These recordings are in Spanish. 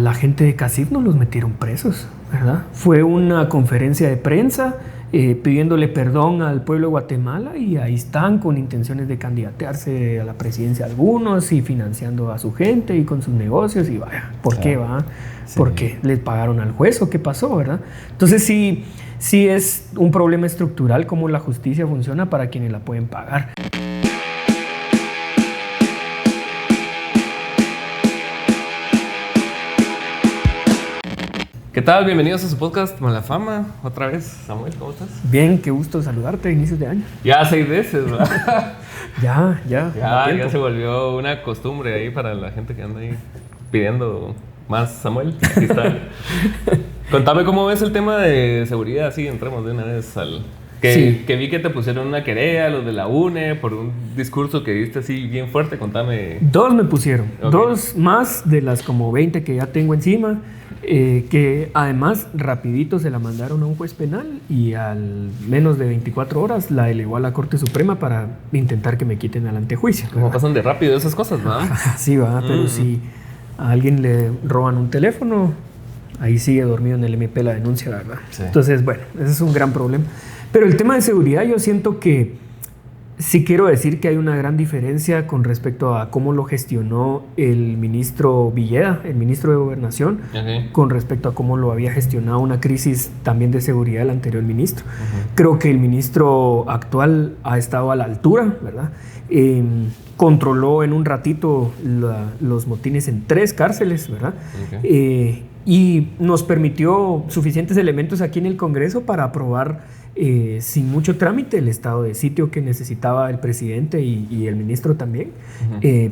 la gente de CACIF no los metieron presos, ¿verdad? Fue una conferencia de prensa pidiéndole perdón al pueblo de Guatemala y ahí están con intenciones de candidatearse a la presidencia algunos y financiando a su gente y con sus negocios y vaya, ¿por qué va? Sí. ¿Por qué? ¿Les pagaron al juez o qué pasó, verdad? Entonces sí es un problema estructural cómo la justicia funciona para quienes la pueden pagar. ¿Qué tal? Bienvenidos a su podcast Mala Fama. Otra vez, Samuel, ¿cómo estás? Bien, qué gusto saludarte a inicios de año. Ya 6 veces, ¿verdad? Ya se volvió una costumbre ahí para la gente que anda ahí pidiendo más, Samuel. Aquí está. Contame cómo ves el tema de seguridad, así entremos de una vez al... Que vi que te pusieron una querella, los de la UNE, por un discurso que diste así bien fuerte. Contame. 2 me pusieron, okay. 2 más de las como 20 que ya tengo encima, que además rapidito se la mandaron a un juez penal y al menos de 24 horas la elevó a la Corte Suprema para intentar que me quiten al antejuicio. ¿Cómo pasan de rápido esas cosas, no? Sí, va, pero si a alguien le roban un teléfono, ahí sigue dormido en el MP la denuncia, ¿verdad? Sí. Entonces, bueno, ese es un gran problema. Pero el tema de seguridad yo siento que sí quiero decir que hay una gran diferencia con respecto a cómo lo gestionó el ministro Villeda, el ministro de Gobernación, con respecto a cómo lo había gestionado una crisis también de seguridad el anterior ministro. Creo que el ministro actual ha estado a la altura, ¿verdad? Controló en un ratito los motines en 3 cárceles, ¿verdad? Y nos permitió suficientes elementos aquí en el Congreso para aprobar sin mucho trámite el estado de sitio que necesitaba el presidente y el ministro también,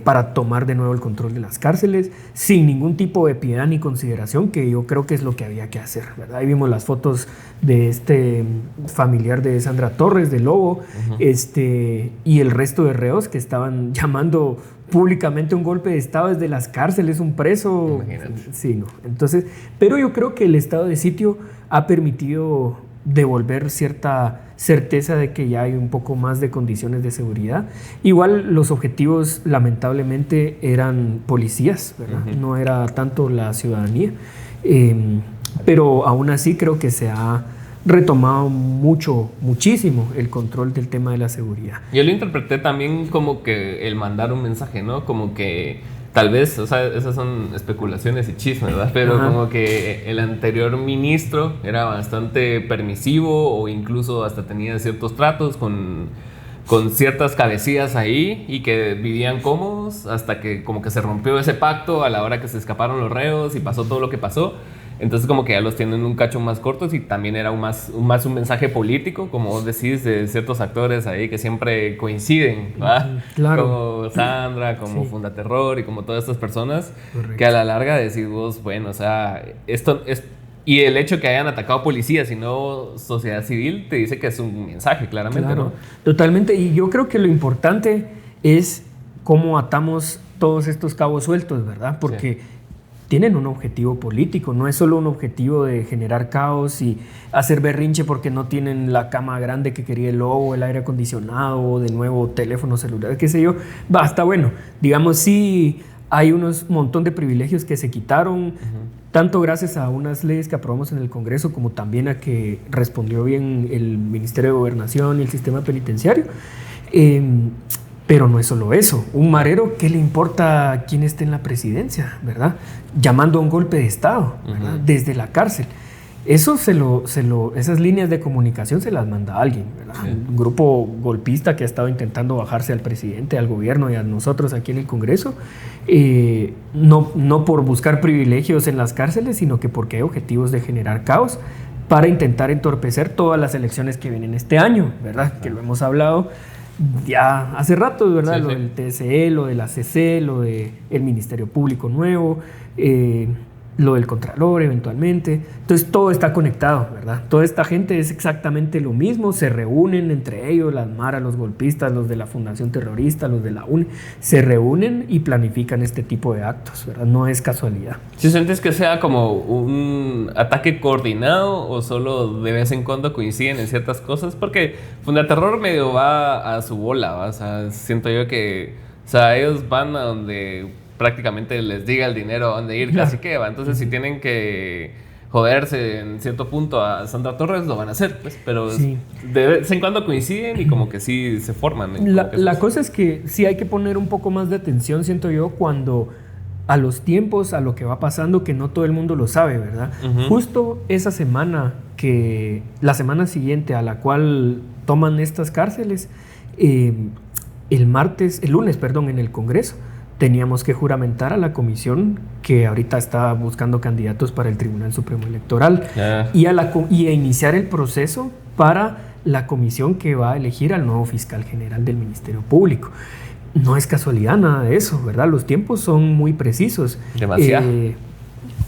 para tomar de nuevo el control de las cárceles sin ningún tipo de piedad ni consideración, que yo creo que es lo que había que hacer, ¿verdad? Ahí vimos las fotos de este familiar de Sandra Torres, de Lobo, y el resto de reos que estaban llamando públicamente un golpe de estado desde las cárceles, un preso. Imagínate. Sí, no. Entonces, pero yo creo que el estado de sitio ha permitido devolver cierta certeza de que ya hay un poco más de condiciones de seguridad. Igual los objetivos lamentablemente eran policías, ¿verdad? No era tanto la ciudadanía, pero aún así creo que se ha retomado muchísimo el control del tema de la seguridad. Yo lo interpreté también como que el mandar un mensaje, ¿no? Como que tal vez, o sea, esas son especulaciones y chismes, ¿verdad? Pero como que el anterior ministro era bastante permisivo o incluso hasta tenía ciertos tratos con ciertas cabecillas ahí y que vivían cómodos hasta que como que se rompió ese pacto a la hora que se escaparon los reos y pasó todo lo que pasó. Entonces como que ya los tienen un cacho más cortos y también era un mensaje político, como vos decís, de ciertos actores ahí que siempre coinciden, ¿verdad? Claro. Como Sandra, como Fundaterror y como todas estas personas. Correcto. Que a la larga decís vos, bueno, o sea, esto es... Y el hecho que hayan atacado policías y no sociedad civil te dice que es un mensaje, claramente, claro, ¿no? Totalmente, y yo creo que lo importante es cómo atamos todos estos cabos sueltos, ¿verdad? Porque tienen un objetivo político, no es solo un objetivo de generar caos y hacer berrinche porque no tienen la cama grande que quería el Lobo, el aire acondicionado, de nuevo teléfono celular, qué sé yo. Basta, bueno, digamos, sí hay unos montón de privilegios que se quitaron, tanto gracias a unas leyes que aprobamos en el Congreso como también a que respondió bien el Ministerio de Gobernación y el sistema penitenciario. Pero no es solo eso. Un marero, ¿qué le importa quién esté en la presidencia, verdad? Llamando a un golpe de Estado, ¿verdad? Desde la cárcel. Eso esas líneas de comunicación se las manda a alguien, ¿verdad? Un grupo golpista que ha estado intentando bajarse al presidente, al gobierno y a nosotros aquí en el Congreso, no por buscar privilegios en las cárceles, sino que porque hay objetivos de generar caos para intentar entorpecer todas las elecciones que vienen este año, ¿verdad? Que lo hemos hablado ya hace rato, ¿verdad? Lo del TSE, lo de la CC, lo del Ministerio Público nuevo, lo del Contralor eventualmente. Entonces todo está conectado, ¿verdad? Toda esta gente es exactamente lo mismo, se reúnen entre ellos, las maras, los golpistas, los de la Fundación Terrorista, los de la UNE, se reúnen y planifican este tipo de actos, ¿verdad? No es casualidad. ¿Sí sientes que sea como un ataque coordinado o solo de vez en cuando coinciden en ciertas cosas? Porque Fundaterror medio va a su bola, ¿va? O sea, siento yo que, o sea, ellos van a donde prácticamente les diga el dinero a dónde ir, casi que va. Entonces, si tienen que joderse en cierto punto a Sandra Torres, lo van a hacer, pues, pero de vez en cuando coinciden y como que sí se forman. La cosa es que sí hay que poner un poco más de atención, siento yo, cuando a los tiempos, a lo que va pasando, que no todo el mundo lo sabe, ¿verdad? Justo esa semana, la semana siguiente a la cual toman estas cárceles, el lunes, en el Congreso, teníamos que juramentar a la comisión que ahorita está buscando candidatos para el Tribunal Supremo Electoral y a iniciar el proceso para la comisión que va a elegir al nuevo fiscal general del Ministerio Público. No es casualidad nada de eso, ¿verdad? Los tiempos son muy precisos. Demasiado.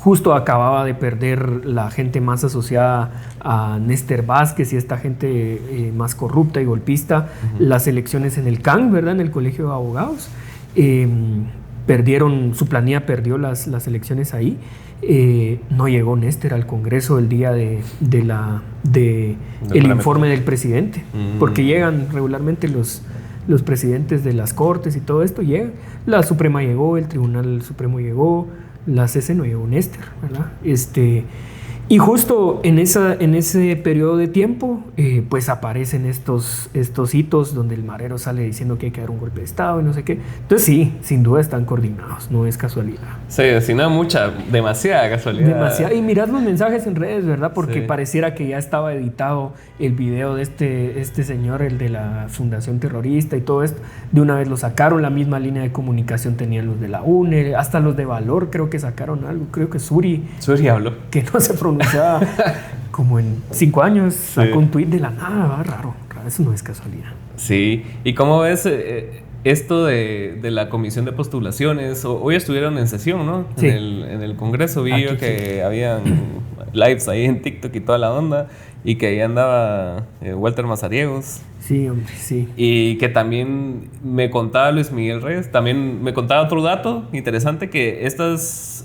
Justo acababa de perder la gente más asociada a Néstor Vázquez y esta gente más corrupta y golpista las elecciones en el CAN, ¿verdad? En el Colegio de Abogados. Su planilla perdió las elecciones ahí. No llegó Néstor al Congreso el día del informe del presidente, porque llegan regularmente los presidentes de las cortes y todo esto llegan. La Suprema llegó, el Tribunal Supremo llegó, la CC no llegó Néstor, ¿verdad? Y justo en ese periodo de tiempo, pues aparecen estos hitos donde el Marero sale diciendo que hay que dar un golpe de Estado y no sé qué. Entonces sí, sin duda están coordinados, no es casualidad. Sí, sino demasiada casualidad. Demasiada. Y mirad los mensajes en redes, ¿verdad? Porque pareciera que ya estaba editado el video de este señor, el de la Fundación Terrorista y todo esto. De una vez lo sacaron, la misma línea de comunicación tenían los de la UNE, hasta los de Valor creo que sacaron algo. Creo que Suri habló. Que no se pronunciaba. Como en 5 años sacó un tuit de la nada, raro, eso no es casualidad. Sí, ¿y cómo ves esto de la comisión de postulaciones? Hoy estuvieron en sesión, ¿no? Sí. En el Congreso vi yo que habían lives ahí en TikTok y toda la onda, y que ahí andaba Walter Mazariegos. Sí, hombre, sí. Y que también me contaba Luis Miguel Reyes, también me contaba otro dato interesante, que estas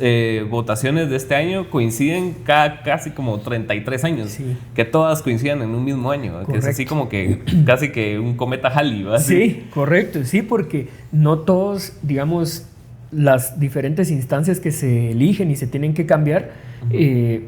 votaciones de este año coinciden cada casi como 33 años, que todas coincidan en un mismo año, correcto. Que es así como que casi que un cometa Halley, ¿verdad? Sí, correcto, sí, porque no todos, digamos, las diferentes instancias que se eligen y se tienen que cambiar,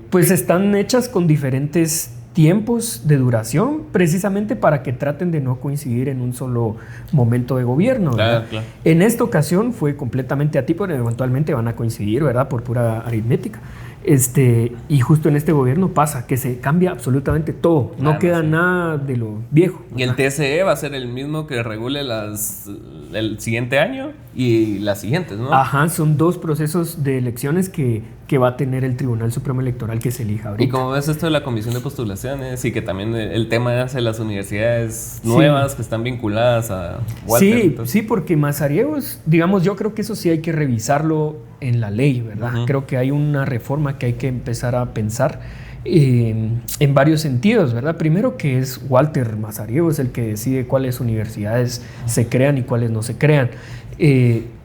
pues están hechas con diferentes tiempos de duración, precisamente para que traten de no coincidir en un solo momento de gobierno, ¿verdad? Claro. En esta ocasión fue completamente atípico, pero eventualmente van a coincidir, ¿verdad? Por pura aritmética. Y justo en este gobierno pasa que se cambia absolutamente todo, no queda nada de lo viejo. Y el TSE va a ser el mismo que regule el siguiente año y las siguientes, ¿no? Ajá, son 2 procesos de elecciones que va a tener el Tribunal Supremo Electoral que se elija ahorita. ¿Y cómo ves esto de la comisión de postulaciones y que también el tema de las universidades nuevas que están vinculadas a Walter? Sí, porque Mazariegos, digamos, yo creo que eso sí hay que revisarlo en la ley, ¿verdad? Creo que hay una reforma que hay que empezar a pensar en varios sentidos, ¿verdad? Primero, que es Walter Mazariegos el que decide cuáles universidades se crean y cuáles no se crean.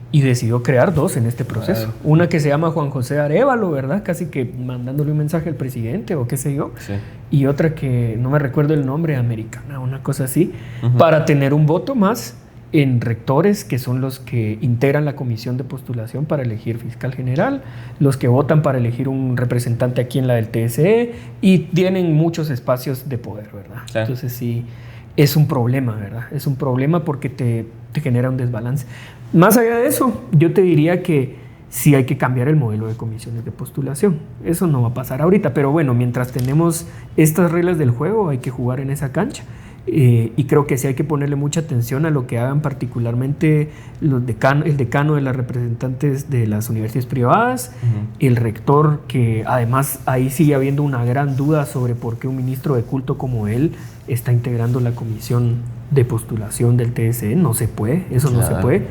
Y decidió crear 2 en este proceso. Claro. Una que se llama Juan José Arévalo, ¿verdad? Casi que mandándole un mensaje al presidente o qué sé yo. Sí. Y otra que no me recuerdo el nombre, Americana, una cosa así, para tener un voto más en rectores, que son los que integran la comisión de postulación para elegir fiscal general, los que votan para elegir un representante aquí en la del TSE, y tienen muchos espacios de poder, ¿verdad? Sí. Entonces sí, es un problema, ¿verdad? Es un problema porque te genera un desbalance. Más allá de eso, yo te diría que sí hay que cambiar el modelo de comisiones de postulación. Eso no va a pasar ahorita, pero bueno, mientras tenemos estas reglas del juego, hay que jugar en esa cancha. Y creo que sí hay que ponerle mucha atención a lo que hagan particularmente el decano de las representantes de las universidades privadas, el rector, que además ahí sigue habiendo una gran duda sobre por qué un ministro de culto como él está integrando la comisión de postulación del TSE. No se puede, eso no se puede.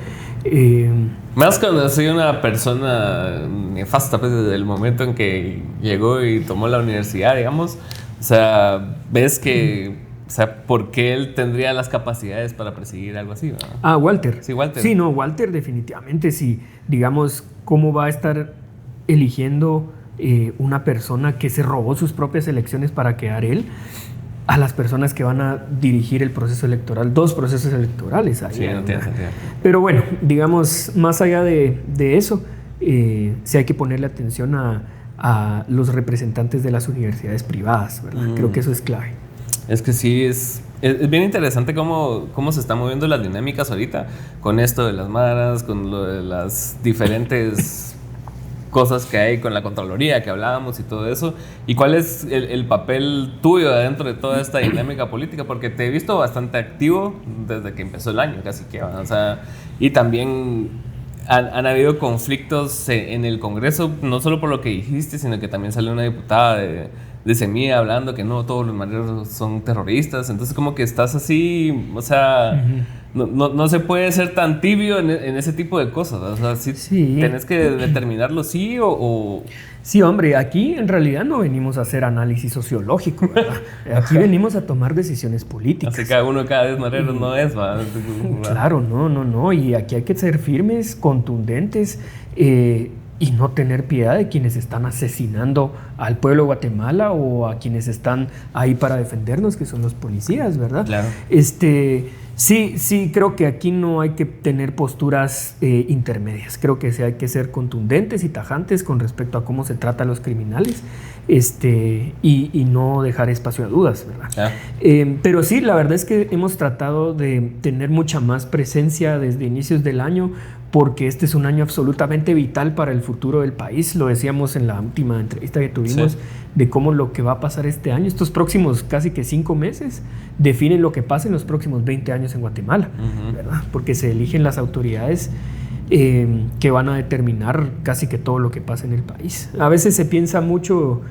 Más cuando ha sido una persona nefasta, pues, desde el momento en que llegó y tomó la universidad, digamos. O sea, ves que... O sea, ¿por qué él tendría las capacidades para perseguir algo así, ¿verdad? Ah, Walter. Sí, Walter. Sí, no, Walter definitivamente sí. Digamos, ¿cómo va a estar eligiendo una persona que se robó sus propias elecciones para quedar él? a las personas que van a dirigir el proceso electoral, 2 procesos electorales ahí. Sí, no tiene sentido. Pero bueno, digamos, más allá de eso, sí hay que ponerle atención a los representantes de las universidades privadas, ¿verdad? Creo que eso es clave. Es que sí, es bien interesante cómo se están moviendo las dinámicas ahorita con esto de las maras, con lo de las diferentes cosas que hay con la Contraloría que hablábamos y todo eso. ¿Y cuál es el papel tuyo dentro de toda esta dinámica política? Porque te he visto bastante activo desde que empezó el año, casi que, o sea, y también han habido conflictos en el Congreso, no solo por lo que dijiste, sino que también salió una diputada de Semilla hablando que no todos los mareros son terroristas. Entonces como que estás así, o sea, no se puede ser tan tibio en ese tipo de cosas, o sea, sí. Tenés que determinarlo sí o... Sí, hombre, aquí en realidad no venimos a hacer análisis sociológico, ¿verdad? Aquí venimos a tomar decisiones políticas. Así cada uno cada vez marero no es, ¿verdad? Claro, no, y aquí hay que ser firmes, contundentes, y no tener piedad de quienes están asesinando al pueblo de Guatemala o a quienes están ahí para defendernos, que son los policías, ¿verdad? Claro. Sí, creo que aquí no hay que tener posturas intermedias. Creo que sí hay que ser contundentes y tajantes con respecto a cómo se trata a los criminales, y no dejar espacio a dudas, ¿verdad? Pero sí, la verdad es que hemos tratado de tener mucha más presencia desde inicios del año, porque este es un año absolutamente vital para el futuro del país. Lo decíamos en la última entrevista que tuvimos, de cómo lo que va a pasar este año, estos próximos casi que 5 meses, definen lo que pasa en los próximos 20 años en Guatemala, ¿verdad? Porque se eligen las autoridades que van a determinar casi que todo lo que pasa en el país. A veces se piensa mucho,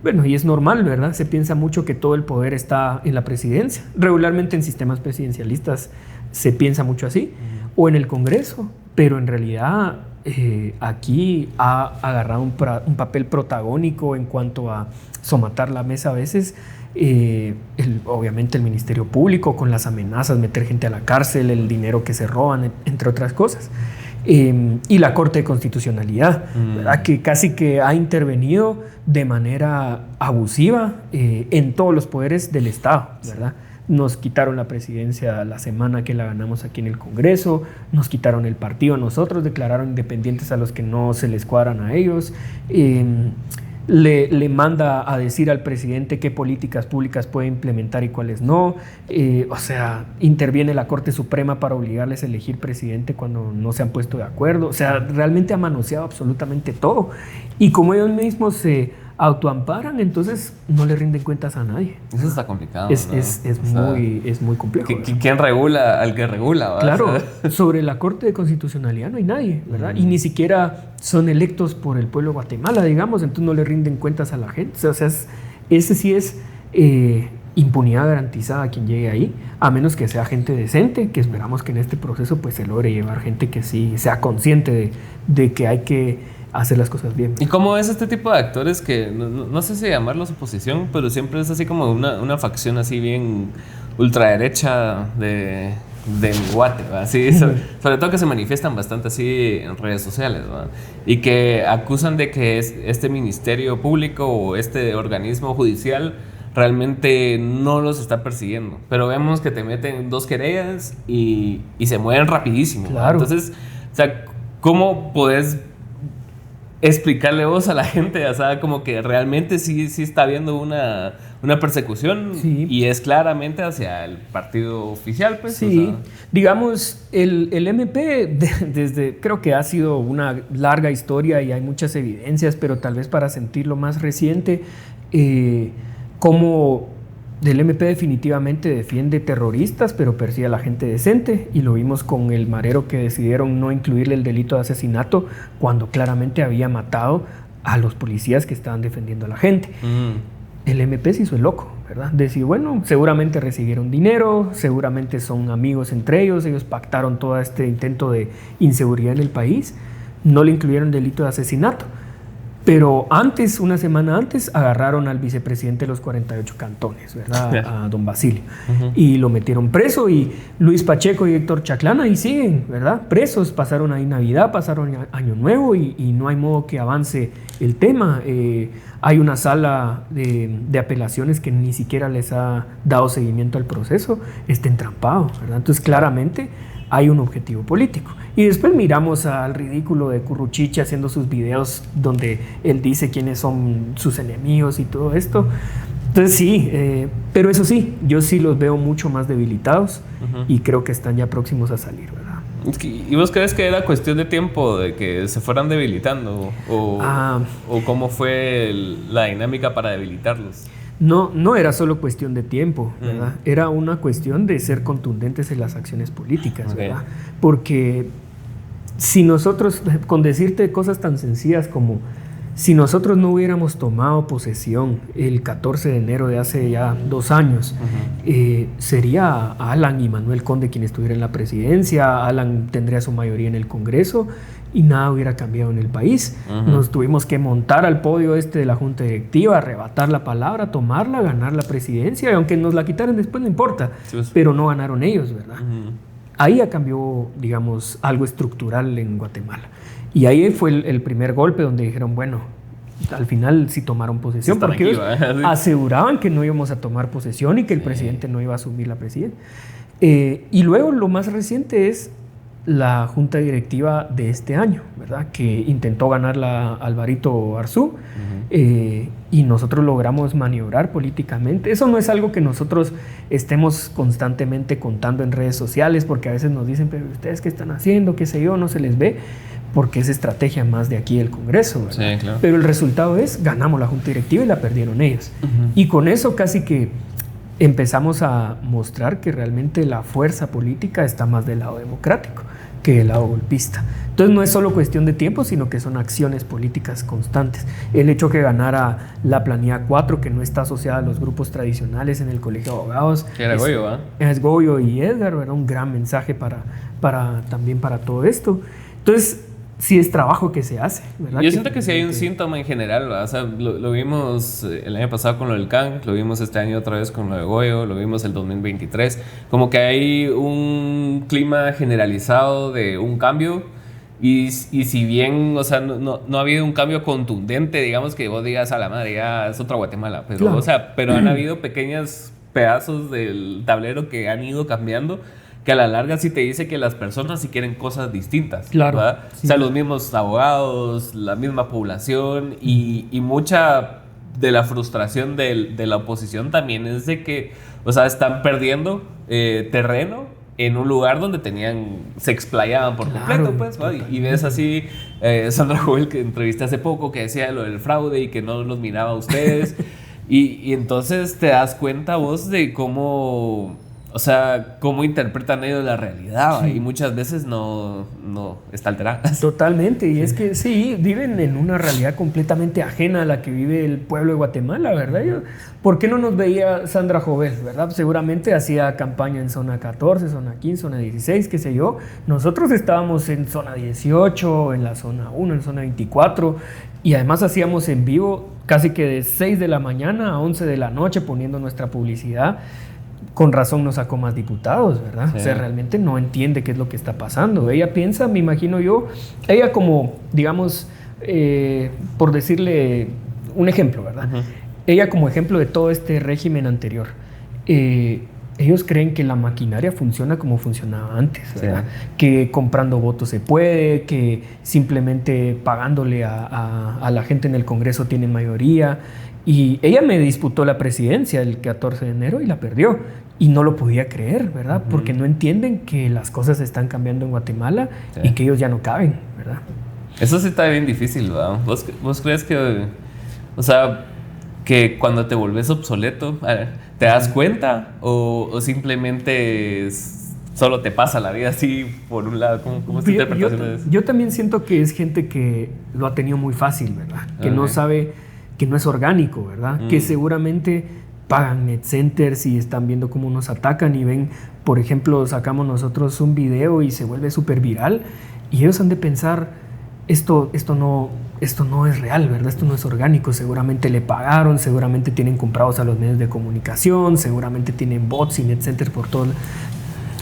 bueno, y es normal, ¿verdad? Se piensa mucho que todo el poder está en la presidencia. Regularmente en sistemas presidencialistas se piensa mucho así, o en el Congreso, pero en realidad aquí ha agarrado un papel protagónico en cuanto a somatar la mesa a veces. Obviamente el Ministerio Público con las amenazas, meter gente a la cárcel, el dinero que se roban, entre otras cosas. Y la Corte de Constitucionalidad, ¿verdad? Que casi que ha intervenido de manera abusiva en todos los poderes del Estado, ¿verdad? Nos quitaron la presidencia la semana que la ganamos aquí en el Congreso, nos quitaron el partido a nosotros, declararon independientes a los que no se les cuadran a ellos, le manda a decir al presidente qué políticas públicas puede implementar y cuáles no, o sea, interviene la Corte Suprema para obligarles a elegir presidente cuando no se han puesto de acuerdo, o sea, realmente ha manoseado absolutamente todo, y como ellos mismos se autoamparan, entonces no le rinden cuentas a nadie. Eso está complicado. Es muy complejo. ¿Quién regula al que regula? ¿Verdad? Claro, sobre la Corte de Constitucionalidad no hay nadie, ¿verdad? Y ni siquiera son electos por el pueblo de Guatemala, digamos, entonces no le rinden cuentas a la gente. O sea, ese sí es impunidad garantizada a quien llegue ahí, a menos que sea gente decente, que esperamos que en este proceso pues se logre llevar gente que sí sea consciente de que hay que hacer las cosas bien. ¿Y cómo es este tipo de actores que, no sé si llamarlos oposición, pero siempre es así como una facción así bien ultraderecha de Guate, así, sobre todo que se manifiestan bastante así en redes sociales, ¿verdad? Y que acusan de que este ministerio público o este organismo judicial realmente no los está persiguiendo, pero vemos que te meten 2 querellas y se mueven rapidísimo. Claro. Entonces, o sea, ¿cómo podés explicarle vos a la gente, o sea, como que realmente sí está habiendo una persecución, sí, y es claramente hacia el partido oficial, pues? Sí, o sea, digamos, el MP desde, creo que ha sido una larga historia y hay muchas evidencias, pero tal vez para sentirlo más reciente, como del MP definitivamente defiende terroristas, pero persigue a la gente decente, y lo vimos con el marero que decidieron no incluirle el delito de asesinato cuando claramente había matado a los policías que estaban defendiendo a la gente. El MP se hizo el loco, ¿verdad? Decir, bueno, seguramente recibieron dinero, seguramente son amigos entre ellos pactaron todo este intento de inseguridad en el país, no le incluyeron delito de asesinato. Pero antes, una semana antes, agarraron al vicepresidente de los 48 cantones, ¿verdad? A don Basilio. Y lo metieron preso, y Luis Pacheco y Héctor Chaclán ahí siguen, ¿verdad? Presos, pasaron ahí Navidad, pasaron Año Nuevo, y no hay modo que avance el tema. Hay una sala de apelaciones que ni siquiera les ha dado seguimiento al proceso, está entrampado, ¿verdad? Entonces, claramente hay un objetivo político. Y después miramos al ridículo de Curruchiche haciendo sus videos donde él dice quiénes son sus enemigos y todo esto. Entonces sí, pero eso sí, yo sí los veo mucho más debilitados y creo que están ya próximos a salir, ¿verdad? ¿Y vos crees que era cuestión de tiempo de que se fueran debilitando? ¿O cómo fue la dinámica para debilitarlos? No era solo cuestión de tiempo, ¿verdad? Era una cuestión de ser contundentes en las acciones políticas, ¿verdad? Porque si nosotros, con decirte cosas tan sencillas como si nosotros no hubiéramos tomado posesión el 14 de enero de hace ya 2 años, sería Alan y Manuel Conde quien estuviera en la presidencia, Alan tendría su mayoría en el Congreso y nada hubiera cambiado en el país. Nos tuvimos que montar al podio de la Junta Directiva, arrebatar la palabra, tomarla, ganar la presidencia, y aunque nos la quitaran después no importa, pero no ganaron ellos, ¿verdad? Ahí ya cambió, digamos, algo estructural en Guatemala. Y ahí fue el primer golpe donde dijeron, bueno, al final sí tomaron posesión, porque ellos aseguraban que no íbamos a tomar posesión y que el presidente no iba a asumir la presidencia. Y luego lo más reciente es la junta directiva de este año, ¿verdad? Que intentó ganar la Alvarito Arzú, y nosotros logramos maniobrar políticamente. Eso no es algo que nosotros estemos constantemente contando en redes sociales, porque a veces nos dicen, pero ustedes qué están haciendo, qué sé yo, no se les ve, porque es estrategia más de aquí del Congreso, ¿verdad? Sí, claro. Pero el resultado es, ganamos la junta directiva y la perdieron ellos. Y con eso casi que empezamos a mostrar que realmente la fuerza política está más del lado democrático que del lado golpista. Entonces no es solo cuestión de tiempo, sino que son acciones políticas constantes. El hecho que ganara la planilla 4, que no está asociada a los grupos tradicionales en el Colegio de Abogados, que era Goyo, ¿eh? Es Goyo y Edgar, era un gran mensaje también para todo esto. Entonces sí es trabajo que se hace, ¿verdad? Yo siento que sí hay un síntoma en general, ¿verdad? O sea, lo vimos el año pasado con lo del CAN, lo vimos este año otra vez con lo de Goyo, lo vimos el 2023, como que hay un clima generalizado de un cambio, y si bien, o sea, no ha habido un cambio contundente, digamos, que vos digas a la madre, ya es otra Guatemala, pero, claro. O sea, pero han habido pequeños pedazos del tablero que han ido cambiando, que a la larga sí te dice que las personas sí quieren cosas distintas, claro, ¿verdad? Sí. O sea, los mismos abogados, la misma población, y mucha de la frustración de la oposición también es de que, o sea, están perdiendo terreno en un lugar donde se explayaban por completo, pues, ¿no? Y ves así Sandra Jovel, que entrevisté hace poco, que decía lo del fraude y que no los miraba a ustedes, y entonces te das cuenta vos de cómo... O sea, cómo interpretan ellos la realidad, sí. Y muchas veces no está alterada. Totalmente, y es que sí, viven en una realidad completamente ajena a la que vive el pueblo de Guatemala, ¿verdad? ¿Por qué no nos veía Sandra Jovel, verdad? Seguramente hacía campaña en zona 14, zona 15, zona 16, qué sé yo. Nosotros estábamos en zona 18, en la zona 1, en zona 24, y además hacíamos en vivo casi que de 6 de la mañana a 11 de la noche poniendo nuestra publicidad. Con razón no sacó más diputados, ¿verdad? Sí. O sea, realmente no entiende qué es lo que está pasando. Ella piensa, me imagino yo, ella como, digamos, por decirle un ejemplo, ¿verdad? Ella como ejemplo de todo este régimen anterior. Ellos creen que la maquinaria funciona como funcionaba antes, ¿verdad? Sí. Que comprando votos se puede, que simplemente pagándole a la gente en el Congreso tienen mayoría. Y ella me disputó la presidencia el 14 de enero y la perdió. Y no lo podía creer, ¿verdad? Porque no entienden que las cosas están cambiando en Guatemala, sí. Y que ellos ya no caben, ¿verdad? Eso sí está bien difícil, ¿verdad? ¿Vos crees que, o sea, que cuando te volvés obsoleto, te das cuenta o simplemente solo te pasa la vida así por un lado? ¿Cómo esta interpretación es? Yo también siento que es gente que lo ha tenido muy fácil, ¿verdad? Que no sabe, que no es orgánico, ¿verdad? Que seguramente pagan net centers y están viendo cómo nos atacan y ven, por ejemplo, sacamos nosotros un video y se vuelve súper viral y ellos han de pensar, esto esto no es real, ¿verdad? Esto no es orgánico, seguramente le pagaron, seguramente tienen comprados a los medios de comunicación, seguramente tienen bots y net centers por todo.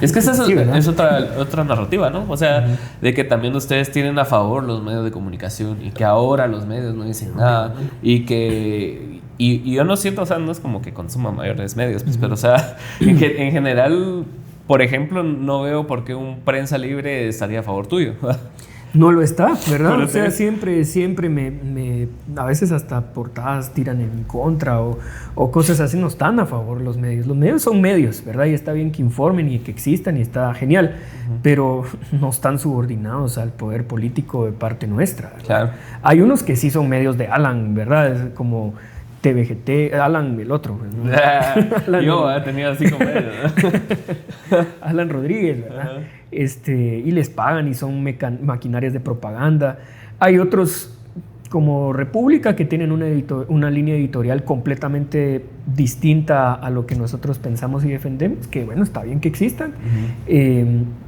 Es que esa es otra narrativa, ¿no? O sea, de que también ustedes tienen a favor los medios de comunicación y que ahora los medios no dicen nada y que... Y yo no siento, o sea, no es como que consuma mayores medios, pues, pero o sea, en general, por ejemplo, no veo por qué un prensa libre estaría a favor tuyo. No lo está, ¿verdad? O sea, siempre a veces hasta portadas tiran en contra o cosas así, no están a favor los medios. Los medios son medios, ¿verdad? Y está bien que informen y que existan y está genial, pero no están subordinados al poder político de parte nuestra, ¿verdad? Claro. Hay unos que sí son medios de Alan, ¿verdad? Es como TVGT, Alan el otro, ¿no? Alan, yo tenía 5 medios, ¿no? Alan Rodríguez, ¿verdad? Y les pagan y son maquinarias de propaganda. Hay otros como República que tienen una línea editorial completamente distinta a lo que nosotros pensamos y defendemos, que bueno, está bien que existan,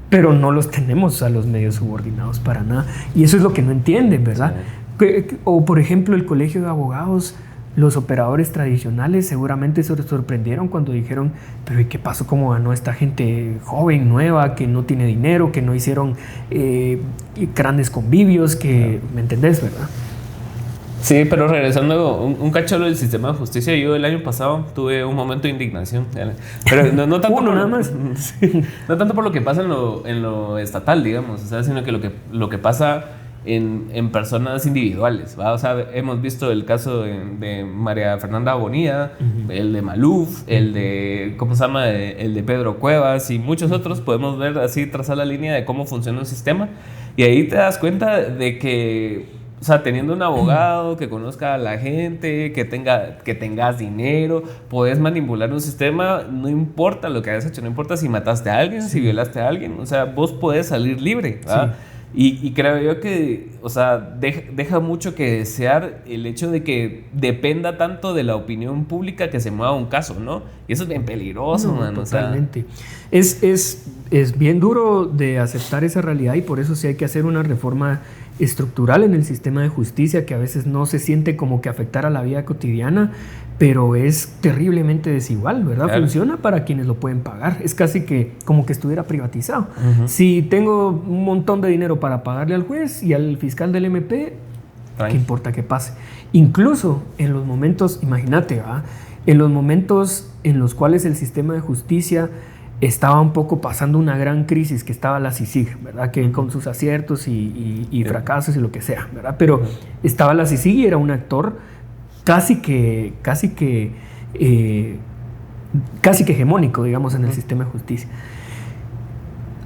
pero no los tenemos a los medios subordinados para nada. Y eso es lo que no entienden, ¿verdad? Sí. O por ejemplo el Colegio de Abogados, los operadores tradicionales seguramente se sorprendieron cuando dijeron, pero ¿y qué pasó? ¿Cómo ganó esta gente joven, nueva, que no tiene dinero, que no hicieron grandes convivios, que, ¿me entendés, verdad? Sí, pero regresando un cacholo del sistema de justicia, yo el año pasado tuve un momento de indignación, pero no tanto nada más. No tanto por lo que pasa en lo estatal, digamos, o sea, sino que lo que pasa en personas individuales, ¿va? O sea, hemos visto el caso de María Fernanda Bonilla, el de Maluf, el de, ¿cómo se llama? El de Pedro Cuevas y muchos otros. Podemos ver así, trazar la línea de cómo funciona un sistema y ahí te das cuenta de que, o sea, teniendo un abogado que conozca a la gente, que tengas dinero, puedes manipular un sistema, no importa lo que hayas hecho, no importa si mataste a alguien, si violaste a alguien, o sea, vos podés salir libre, ¿va? Sí. Y creo yo que, o sea, deja mucho que desear el hecho de que dependa tanto de la opinión pública que se mueva un caso, ¿no? Y eso es bien peligroso, man. Totalmente. O sea, es bien duro de aceptar esa realidad y por eso sí hay que hacer una reforma estructural en el sistema de justicia que a veces no se siente como que afectara la vida cotidiana, pero es terriblemente desigual, ¿verdad? Claro. Funciona para quienes lo pueden pagar. Es casi que como que estuviera privatizado. Si tengo un montón de dinero para pagarle al juez y al fiscal del MP, ¿qué importa que pase? Incluso en los momentos, imagínate, ¿verdad? En los momentos en los cuales el sistema de justicia estaba un poco pasando una gran crisis, que estaba la CICIG, ¿verdad? Que con sus aciertos y fracasos y lo que sea, ¿verdad? Pero estaba la CICIG y era un actor casi que hegemónico, digamos, en el sistema de justicia.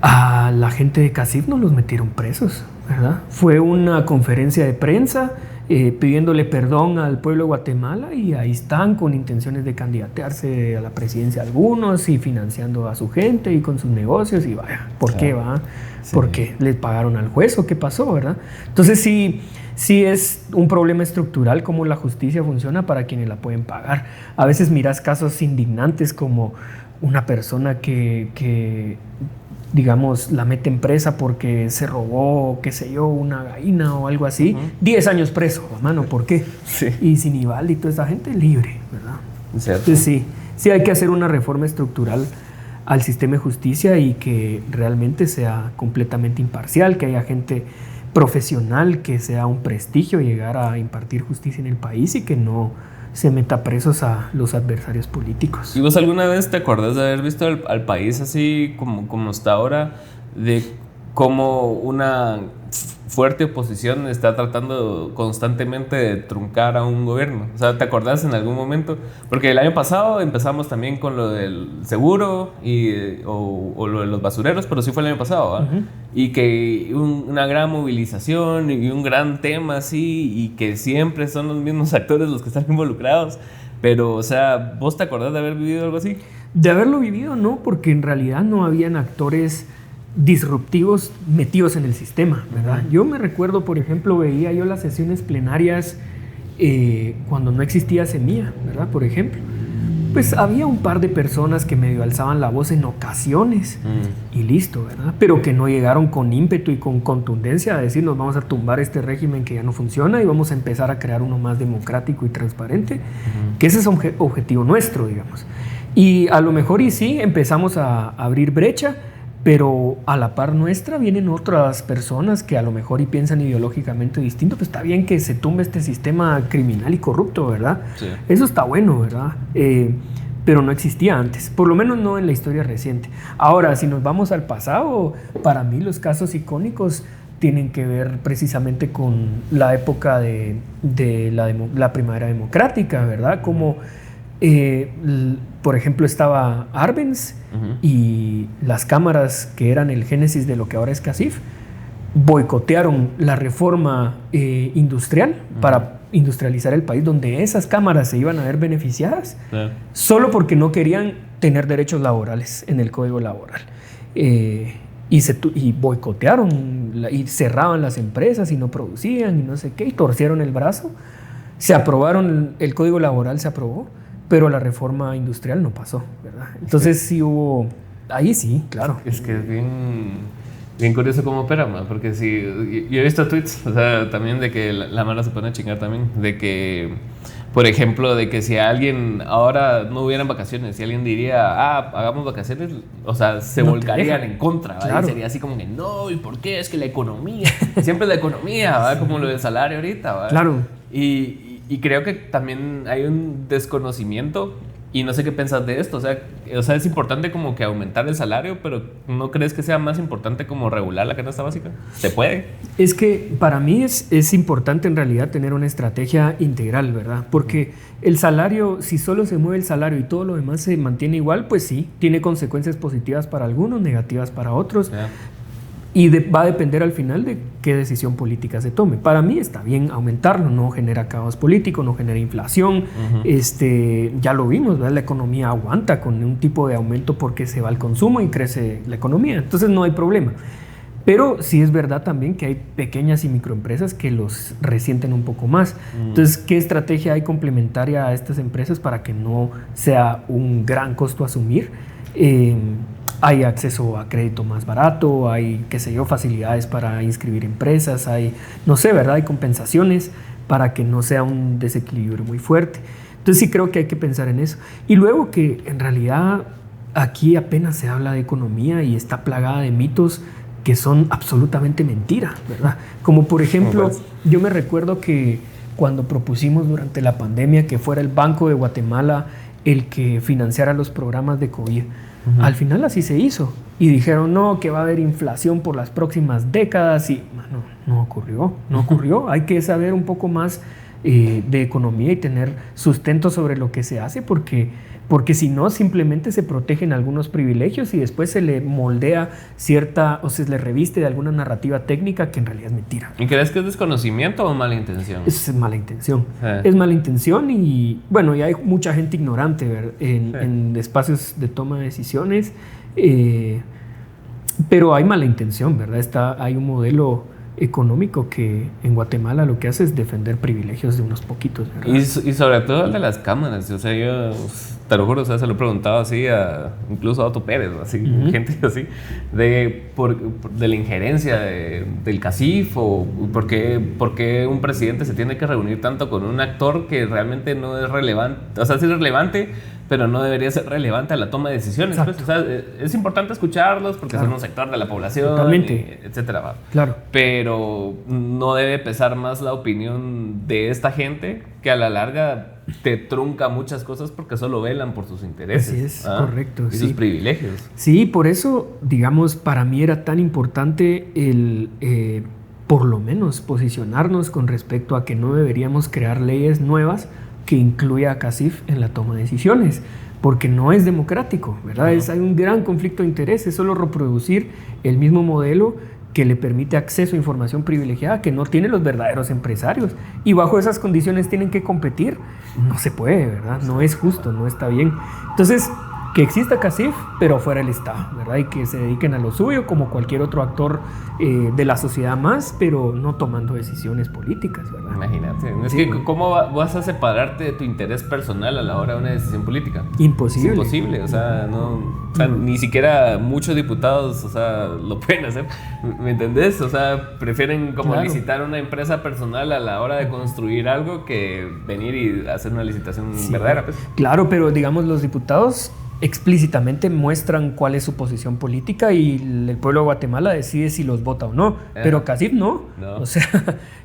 A la gente de CACIF no los metieron presos, ¿verdad? Fue una conferencia de prensa pidiéndole perdón al pueblo de Guatemala y ahí están con intenciones de candidatearse a la presidencia algunos y financiando a su gente y con sus negocios y vaya, ¿por qué va? Sí. ¿Por qué? ¿Les pagaron al juez o qué pasó, verdad? Entonces sí es un problema estructural cómo la justicia funciona para quienes la pueden pagar. A veces miras casos indignantes como una persona que digamos, la meten presa porque se robó, qué sé yo, una gallina o algo así, 10 años preso, hermano, ¿por qué? Sí. Y Sinibaldi y toda esa gente libre, ¿verdad? ¿Cierto? Entonces sí hay que hacer una reforma estructural al sistema de justicia y que realmente sea completamente imparcial, que haya gente profesional, que sea un prestigio llegar a impartir justicia en el país y que no se meta presos a los adversarios políticos. ¿Y vos alguna vez te acordás de haber visto al país así como está ahora, de cómo una fuerte oposición está tratando constantemente de truncar a un gobierno? O sea, ¿te acordás en algún momento? Porque el año pasado empezamos también con lo del seguro o lo de los basureros, pero sí fue el año pasado, ¿va? Y que una gran movilización y un gran tema así, y que siempre son los mismos actores los que están involucrados. Pero, o sea, ¿vos te acordás de haber vivido algo así? De haberlo vivido, no, porque en realidad no habían actores disruptivos metidos en el sistema, ¿verdad? Yo me recuerdo, por ejemplo, veía yo las sesiones plenarias cuando no existía Semilla, ¿verdad? Por ejemplo. pues había un par de personas que medio alzaban la voz en ocasiones y listo, ¿verdad? Pero que no llegaron con ímpetu y con contundencia a decir nos vamos a tumbar este régimen que ya no funciona y vamos a empezar a crear uno más democrático y transparente, que ese es un objetivo nuestro, digamos. Y a lo mejor y sí, empezamos a abrir brecha, pero a la par nuestra vienen otras personas que a lo mejor y piensan ideológicamente distinto, pues está bien que se tumbe este sistema criminal y corrupto, ¿verdad? Sí. Eso está bueno, ¿verdad? Pero no existía antes, por lo menos no en la historia reciente. Ahora, si nos vamos al pasado, para mí los casos icónicos tienen que ver precisamente con la época de la primavera democrática, ¿verdad? Como por ejemplo estaba Arbenz y las cámaras que eran el génesis de lo que ahora es CACIF boicotearon la reforma industrial para industrializar el país, donde esas cámaras se iban a ver beneficiadas solo porque no querían tener derechos laborales en el código laboral, y boicotearon y cerraban las empresas y no producían y no sé qué, y torcieron el brazo. Se aprobaron, el código laboral se aprobó, pero la reforma industrial no pasó, ¿verdad? Entonces sí hubo, ahí sí, claro. Es que es bien curioso cómo opera, man, porque sí, yo he visto tweets, o sea, también de que la mala se pone a chingar también, de que, por ejemplo, de que si alguien ahora no hubieran vacaciones, si alguien diría, hagamos vacaciones, o sea, se volcarían en contra, ¿vale? Claro. Y sería así como que, no, ¿y por qué? Es que la economía, siempre es la economía, ¿vale? Como lo del salario ahorita, ¿vale? Claro. Y creo que también hay un desconocimiento y no sé qué piensas de esto. O sea, es importante como que aumentar el salario, pero ¿no crees que sea más importante como regular la canasta básica? ¿Se puede? Es que para mí es importante en realidad tener una estrategia integral, ¿verdad? Porque el salario, si solo se mueve el salario y todo lo demás se mantiene igual, pues sí, tiene consecuencias positivas para algunos, negativas para otros. Yeah. Y va a depender al final de qué decisión política se tome. Para mí está bien aumentarlo, no genera caos político, no genera inflación. Ya lo vimos, ¿verdad? La economía aguanta con un tipo de aumento porque se va al consumo y crece la economía. Entonces no hay problema. Pero sí es verdad también que hay pequeñas y microempresas que los resienten un poco más. Entonces, ¿qué estrategia hay complementaria a estas empresas para que no sea un gran costo asumir? Hay acceso a crédito más barato, hay, qué sé yo, facilidades para inscribir empresas, hay, no sé, ¿verdad? Hay compensaciones para que no sea un desequilibrio muy fuerte. Entonces sí creo que hay que pensar en eso. Y luego que en realidad aquí apenas se habla de economía y está plagada de mitos que son absolutamente mentira, ¿verdad? Como por ejemplo, yo me recuerdo que cuando propusimos durante la pandemia que fuera el Banco de Guatemala el que financiara los programas de COVID, al final así se hizo y dijeron no, que va a haber inflación por las próximas décadas y no ocurrió. Hay que saber un poco más de economía y tener sustento sobre lo que se hace porque si no simplemente se protegen algunos privilegios y después se le moldea cierta o se le reviste de alguna narrativa técnica que en realidad es mentira. ¿Y crees que es desconocimiento o mala intención? Es mala intención. Es mala intención y bueno, y hay mucha gente ignorante en espacios de toma de decisiones, pero hay mala intención, ¿verdad? Hay un modelo económico que en Guatemala lo que hace es defender privilegios de unos poquitos, ¿verdad? Y sobre todo el de las cámaras, o sea, yo te lo juro, o sea, se lo he preguntado así incluso a Otto Pérez, así, gente así, de la injerencia del CACIF o por qué un presidente se tiene que reunir tanto con un actor que realmente no es relevante, o sea, sí es relevante, pero no debería ser relevante a la toma de decisiones. Pues, o sea, es importante escucharlos porque son un sector de la población, etcétera. ¿Va? Claro. Pero no debe pesar más la opinión de esta gente que a la larga te trunca muchas cosas porque solo velan por sus intereses. Así es, correcto. Y sus privilegios. Sí, por eso, digamos, para mí era tan importante por lo menos posicionarnos con respecto a que no deberíamos crear leyes nuevas que incluya a CACIF en la toma de decisiones, porque no es democrático, ¿verdad? Hay un gran conflicto de intereses, es solo reproducir el mismo modelo que le permite acceso a información privilegiada que no tienen los verdaderos empresarios y bajo esas condiciones tienen que competir. No se puede, ¿verdad? No es justo, no está bien. Entonces, que exista CACIF, pero fuera del Estado, ¿verdad? Y que se dediquen a lo suyo como cualquier otro actor de la sociedad más, pero no tomando decisiones políticas, ¿verdad? Imagínate. Es que ¿cómo vas a separarte de tu interés personal a la hora de una decisión política? Imposible. Es imposible, o sea, ni siquiera muchos diputados, o sea, lo pueden hacer, ¿me entendés? O sea, prefieren como licitar una empresa personal a la hora de construir algo que venir y hacer una licitación verdadera, pues. Claro, pero digamos los diputados explícitamente muestran cuál es su posición política y el pueblo de Guatemala decide si los vota o no, pero CACIF no. O sea,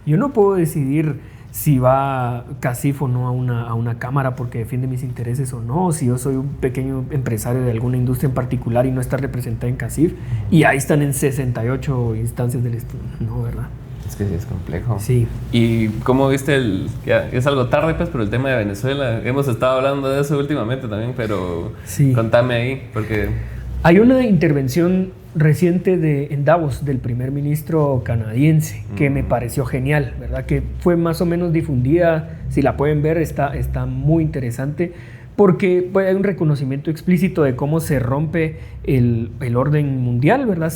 yo no puedo decidir si va CACIF o no a una cámara porque defiende mis intereses o no, si yo soy un pequeño empresario de alguna industria en particular y no está representada en CACIF, y ahí están en 68 instancias del Estado, no, ¿verdad? Es que sí es complejo. Sí. ¿Y cómo viste ya es algo tarde, pues, pero el tema de Venezuela? Hemos estado hablando de eso últimamente también, pero contame ahí, porque... Hay una intervención reciente en Davos del primer ministro canadiense que me pareció genial, ¿verdad? Que fue más o menos difundida, si la pueden ver, está muy interesante, porque hay un reconocimiento explícito de cómo se rompe el orden mundial, ¿verdad?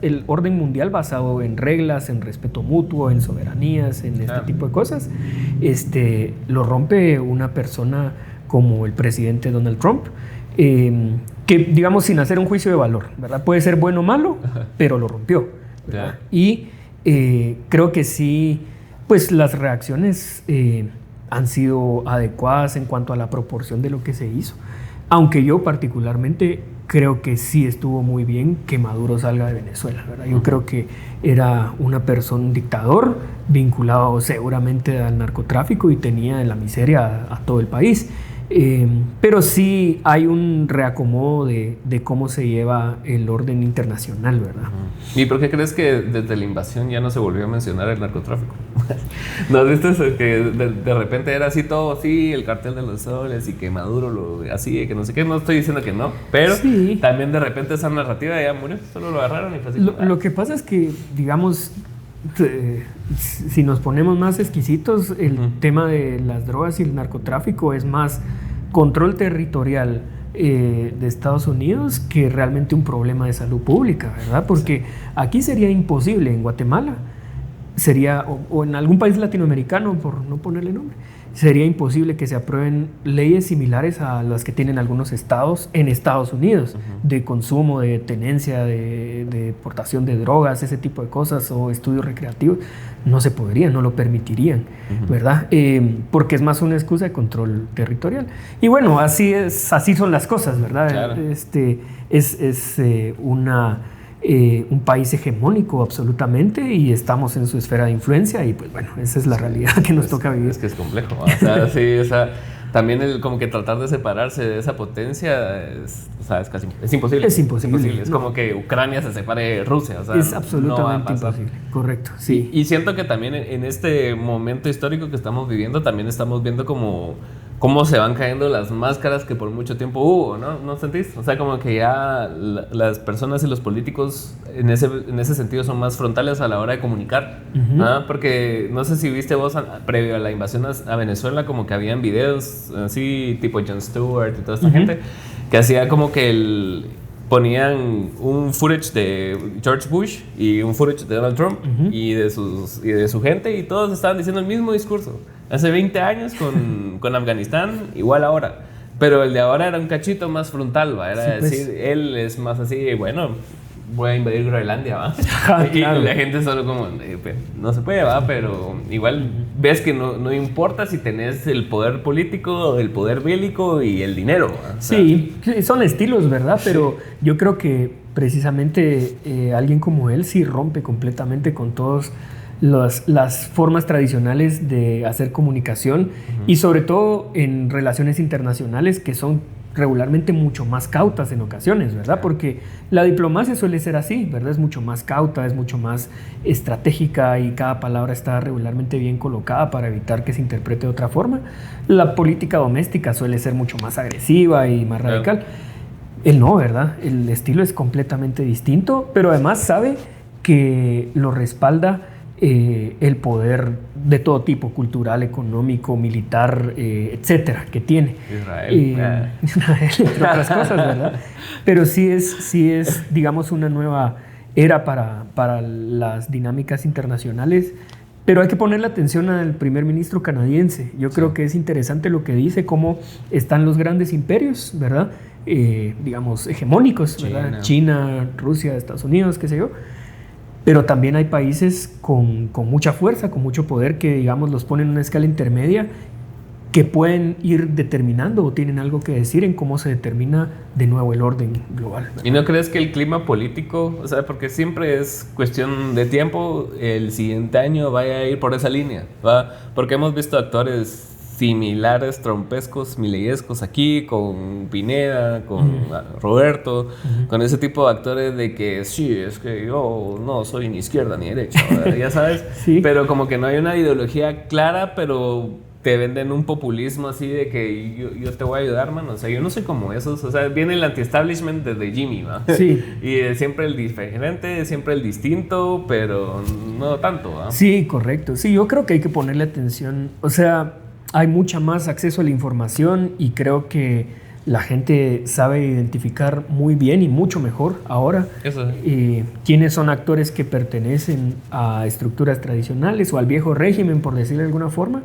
El orden mundial basado en reglas, en respeto mutuo, en soberanías, en este tipo de cosas, lo rompe una persona como el presidente Donald Trump, que, digamos, sin hacer un juicio de valor, ¿verdad? Puede ser bueno o malo, pero lo rompió, ¿verdad? Y creo que sí, pues las reacciones han sido adecuadas en cuanto a la proporción de lo que se hizo. Aunque yo particularmente creo que sí estuvo muy bien que Maduro salga de Venezuela, ¿verdad? Yo creo que era un dictador vinculado seguramente al narcotráfico y tenía en la miseria a todo el país. Pero sí hay un reacomodo de cómo se lleva el orden internacional, ¿verdad? ¿Y por qué crees que desde la invasión ya no se volvió a mencionar el narcotráfico? ¿No viste que de repente era así todo, sí, el cartel de los soles y que Maduro lo así, que no sé qué? No estoy diciendo que no, pero también de repente esa narrativa ya murió, solo lo agarraron y fue así. Lo que pasa es que, digamos, si nos ponemos más exquisitos, el tema de las drogas y el narcotráfico es más control territorial de Estados Unidos que realmente un problema de salud pública, ¿verdad? Porque aquí sería imposible, en Guatemala sería, o en algún país latinoamericano, por no ponerle nombre, sería imposible que se aprueben leyes similares a las que tienen algunos estados en Estados Unidos, de consumo, de tenencia, de deportación de drogas, ese tipo de cosas, o estudios recreativos. No se podrían, no lo permitirían, ¿verdad? Porque es más una excusa de control territorial. Y bueno, así son las cosas, ¿verdad? Claro. Es un país hegemónico absolutamente y estamos en su esfera de influencia y pues bueno, esa es la realidad que nos toca vivir. Es que es complejo, ¿no? O sea, sí, o sea, también como que tratar de separarse de esa potencia es imposible. Es imposible. Es como que Ucrania se separe de Rusia, o sea, es absolutamente imposible. Correcto, sí. Y siento que también en este momento histórico que estamos viviendo, también estamos viendo cómo se van cayendo las máscaras que por mucho tiempo hubo, ¿no? ¿No sentís? O sea, como que ya las personas y los políticos en ese sentido son más frontales a la hora de comunicar, ¿no? Porque no sé si viste vos previo a la invasión a Venezuela, como que habían videos así tipo Jon Stewart y toda esta gente que hacía como que ponían un footage de George Bush y un footage de Donald Trump y de su gente y todos estaban diciendo el mismo discurso. Hace 20 años con Afganistán, igual ahora. Pero el de ahora era un cachito más frontal, ¿va? Era decir, pues, él es más así, bueno, voy a invadir Groenlandia, ¿va? Y claro, la gente solo como, no se puede, ¿va? Pero igual ves que no importa si tenés el poder político, el poder bélico y el dinero, ¿va? O sea, sí, son estilos, ¿verdad? Pero yo creo que precisamente alguien como él sí rompe completamente con todos las formas tradicionales de hacer comunicación y sobre todo en relaciones internacionales que son regularmente mucho más cautas en ocasiones, ¿verdad? Porque la diplomacia suele ser así, ¿verdad? Es mucho más cauta, es mucho más estratégica y cada palabra está regularmente bien colocada para evitar que se interprete de otra forma. La política doméstica suele ser mucho más agresiva y más radical. Él no, ¿verdad? El estilo es completamente distinto, pero además sabe que lo respalda el poder de todo tipo, cultural, económico, militar, etcétera, que tiene. Israel. Entre otras cosas, ¿verdad? Pero sí es, digamos, una nueva era para las dinámicas internacionales. Pero hay que ponerle atención al primer ministro canadiense. Yo creo que es interesante lo que dice, cómo están los grandes imperios, ¿verdad? Digamos, hegemónicos, ¿verdad? China, Rusia, Estados Unidos, qué sé yo. Pero también hay países con mucha fuerza, con mucho poder, que, digamos, los ponen en una escala intermedia, que pueden ir determinando o tienen algo que decir en cómo se determina de nuevo el orden global, ¿verdad? ¿Y no crees que el clima político, o sea, porque siempre es cuestión de tiempo, el siguiente año vaya a ir por esa línea, ¿va? Porque hemos visto actores similares, trompescos, mileyescos aquí, con Pineda, con Roberto, con ese tipo de actores de que sí, es que yo no soy ni izquierda ni derecha, ¿verdad? Ya sabes, Sí. Pero como que no hay una ideología clara, pero te venden un populismo así de que yo te voy a ayudar, man. O sea, yo no soy como esos. O sea, viene el anti-establishment desde Jimmy, ¿va? Sí. Y siempre el diferente, siempre el distinto, pero no tanto, ¿va? Sí, correcto. Sí, yo creo que hay que ponerle atención. O sea, hay mucha más acceso a la información y creo que la gente sabe identificar muy bien y mucho mejor ahora quiénes son actores que pertenecen a estructuras tradicionales o al viejo régimen, por decirlo de alguna forma,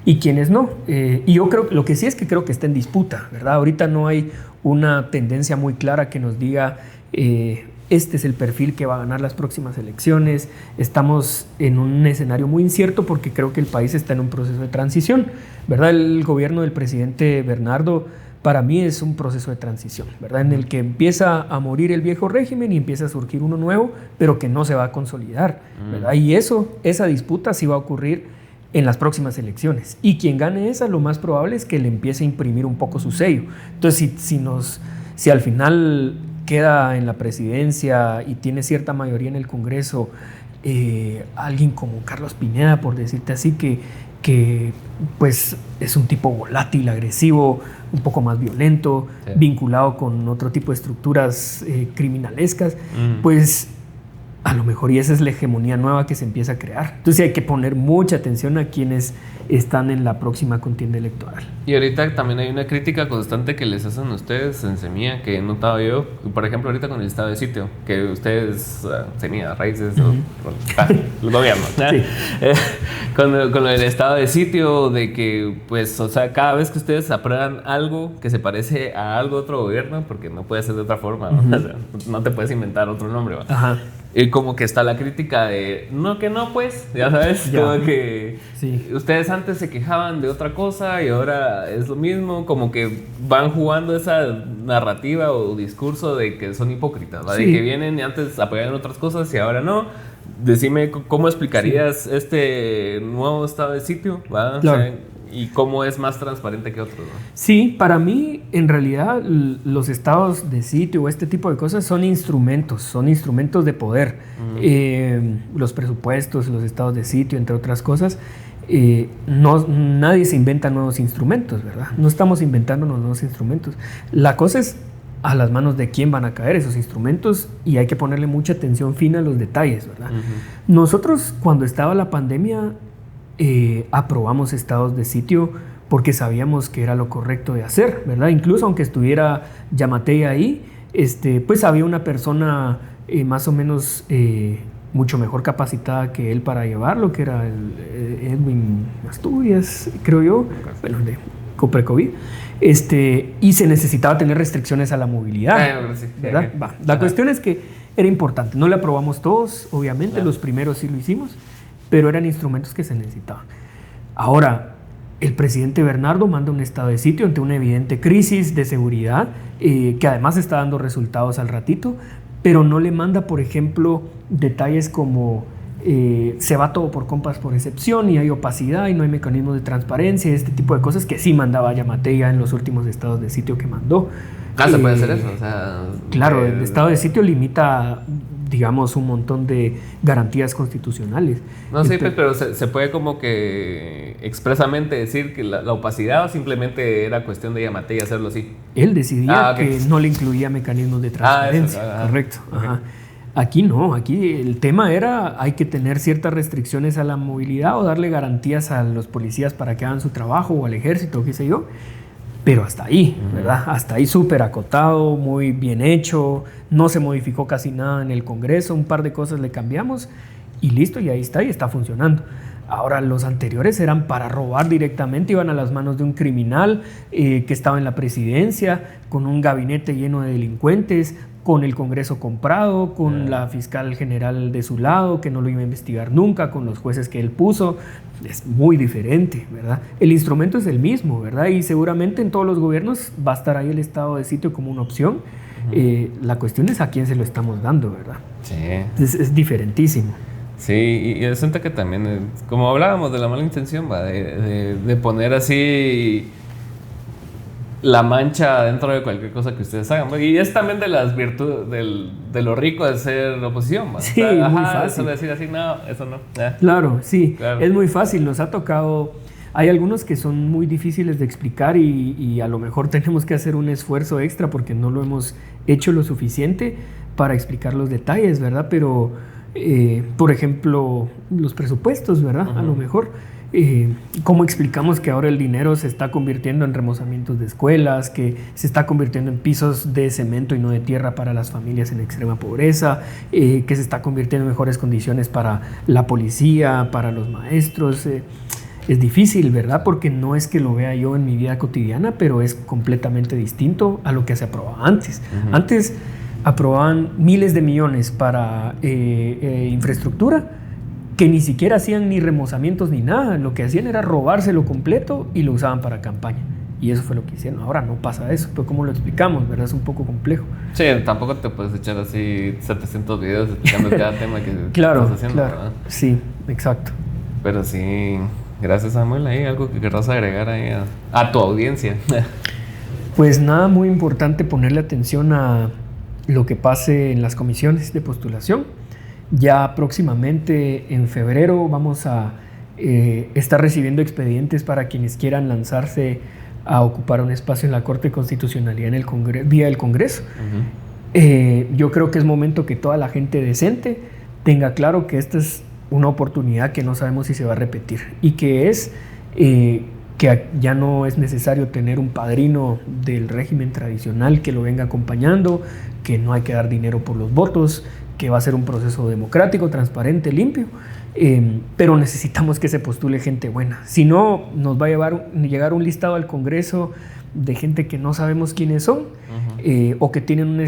y quiénes no. Y yo creo, lo que sí es que creo que está en disputa, ¿verdad? Ahorita no hay una tendencia muy clara que nos diga este es el perfil que va a ganar las próximas elecciones. Estamos en un escenario muy incierto porque creo que el país está en un proceso de transición, ¿verdad? El gobierno del presidente Bernardo, para mí, es un proceso de transición, ¿verdad? En el que empieza a morir el viejo régimen y empieza a surgir uno nuevo, pero que no se va a consolidar, ¿verdad? Y esa disputa sí va a ocurrir en las próximas elecciones. Y quien gane esa, lo más probable es que le empiece a imprimir un poco su sello. Entonces, si al final queda en la presidencia y tiene cierta mayoría en el Congreso, alguien como Carlos Pineda, por decirte así, que pues es un tipo volátil, agresivo, un poco más violento, vinculado con otro tipo de estructuras criminalescas, pues a lo mejor y esa es la hegemonía nueva que se empieza a crear. Entonces hay que poner mucha atención a quienes están en la próxima contienda electoral. Y ahorita también hay una crítica constante que les hacen ustedes en Semilla, que he notado yo, por ejemplo ahorita con el estado de sitio, que ustedes, Semilla, Raíces, el gobierno, Sí. con el estado de sitio, de que pues, o sea, cada vez que ustedes aprueban algo que se parece a algo de otro gobierno, porque no puede ser de otra forma, ¿no? O sea, no te puedes inventar otro nombre, ¿va? Ajá. Y como que está la crítica de, no, pues, ya sabes, como que ustedes antes se quejaban de otra cosa y ahora es lo mismo, como que van jugando esa narrativa o discurso de que son hipócritas, ¿va? De que vienen y antes apoyaban otras cosas y ahora no. Decime, ¿cómo explicarías este nuevo estado de sitio, ¿va? Claro. O sea, y cómo es más transparente que otros, ¿no? Sí, para mí, en realidad, los estados de sitio o este tipo de cosas son instrumentos de poder. Los presupuestos, los estados de sitio, entre otras cosas, nadie se inventa nuevos instrumentos, ¿verdad? No estamos inventando nuevos instrumentos. La cosa es a las manos de quién van a caer esos instrumentos y hay que ponerle mucha atención fina a los detalles, ¿verdad? Nosotros, cuando estaba la pandemia, aprobamos estados de sitio porque sabíamos que era lo correcto de hacer, ¿verdad? Incluso aunque estuviera Yamatei ahí, pues había una persona más o menos mucho mejor capacitada que él para llevarlo, que era Edwin Asturias, creo yo, bueno, de Coprecovid, y se necesitaba tener restricciones a la movilidad, ¿verdad? La cuestión es que era importante, no le aprobamos todos, obviamente, los primeros sí lo hicimos, pero eran instrumentos que se necesitaban. Ahora, el presidente Bernardo manda un estado de sitio ante una evidente crisis de seguridad, que además está dando resultados al ratito, pero no le manda, por ejemplo, detalles como se va todo por compras por excepción y hay opacidad y no hay mecanismos de transparencia, este tipo de cosas que sí mandaba Yamatei en los últimos estados de sitio que mandó. Se puede hacer eso, o sea... Claro, el estado de sitio limita, digamos, un montón de garantías constitucionales. No, sí, pero se puede como que expresamente decir que la opacidad o simplemente era cuestión de Yamatei hacerlo así. Él decidía que no le incluía mecanismos de transparencia. Eso, correcto. Ajá. Aquí no, aquí el tema era hay que tener ciertas restricciones a la movilidad o darle garantías a los policías para que hagan su trabajo o al ejército, qué sé yo, pero hasta ahí, ¿verdad? Hasta ahí súper acotado, muy bien hecho, no se modificó casi nada en el Congreso, un par de cosas le cambiamos y listo, y ahí está y está funcionando. Ahora, los anteriores eran para robar directamente, iban a las manos de un criminal que estaba en la presidencia, con un gabinete lleno de delincuentes, con el Congreso comprado, con la fiscal general de su lado, que no lo iba a investigar nunca, con los jueces que él puso. Es muy diferente, ¿verdad? El instrumento es el mismo, ¿verdad? Y seguramente en todos los gobiernos va a estar ahí el estado de sitio como una opción. La cuestión es a quién se lo estamos dando, ¿verdad? Sí. Es diferentísimo. Sí, y yo siento que también, como hablábamos de la mala intención, de poner así la mancha dentro de cualquier cosa que ustedes hagan. Y es también de las virtudes, de lo rico de ser oposición. Sí, muy fácil. Eso de decir así, no, eso no. Claro, sí, claro. Es muy fácil. Nos ha tocado, hay algunos que son muy difíciles de explicar y a lo mejor tenemos que hacer un esfuerzo extra porque no lo hemos hecho lo suficiente para explicar los detalles, ¿verdad? Pero, por ejemplo, los presupuestos, ¿verdad? A lo mejor... ¿cómo explicamos que ahora el dinero se está convirtiendo en remozamientos de escuelas, que se está convirtiendo en pisos de cemento y no de tierra para las familias en extrema pobreza, que se está convirtiendo en mejores condiciones para la policía, para los maestros? Es difícil, ¿verdad? Porque no es que lo vea yo en mi vida cotidiana, pero es completamente distinto a lo que se aprobaba antes. Antes aprobaban miles de millones para infraestructura, que ni siquiera hacían ni remozamientos ni nada. Lo que hacían era robárselo completo y lo usaban para campaña. Y eso fue lo que hicieron. Ahora no pasa eso, pero ¿cómo lo explicamos? ¿Verdad? Es un poco complejo. Sí, tampoco te puedes echar así 700 videos explicando cada tema que claro, estás haciendo, claro. ¿verdad? Sí, exacto. Pero sí, gracias Samuel. ¿Hay algo que querrás agregar ahí a tu audiencia? Pues nada, muy importante ponerle atención a lo que pase en las comisiones de postulación. Ya próximamente en febrero vamos a estar recibiendo expedientes para quienes quieran lanzarse a ocupar un espacio en la Corte de Constitucionalidad en el vía del Congreso. Yo creo que es momento que toda la gente decente tenga claro que esta es una oportunidad que no sabemos si se va a repetir y que es que ya no es necesario tener un padrino del régimen tradicional que lo venga acompañando, que no hay que dar dinero por los votos, que va a ser un proceso democrático, transparente, limpio, pero necesitamos que se postule gente buena. Si no, nos va a llegar un listado al Congreso de gente que no sabemos quiénes son, o que tienen una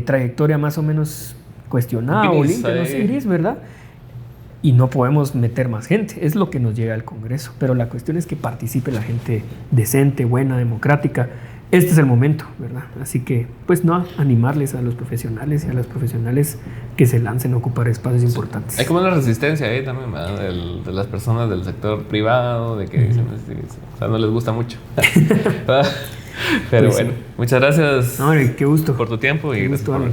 trayectoria más o menos cuestionada o limpia, no sé, gris, ¿verdad? Y no podemos meter más gente, es lo que nos llega al Congreso, pero la cuestión es que participe la gente decente, buena, democrática. Este es el momento, ¿verdad? Así que, pues no, animarles a los profesionales y a las profesionales que se lancen a ocupar espacios importantes. Hay como una resistencia ahí también, ¿verdad? De las personas del sector privado, de que dicen, o sea, no les gusta mucho. Pero pues bueno, muchas gracias. No, qué gusto. Por tu tiempo y qué gracias gusto, por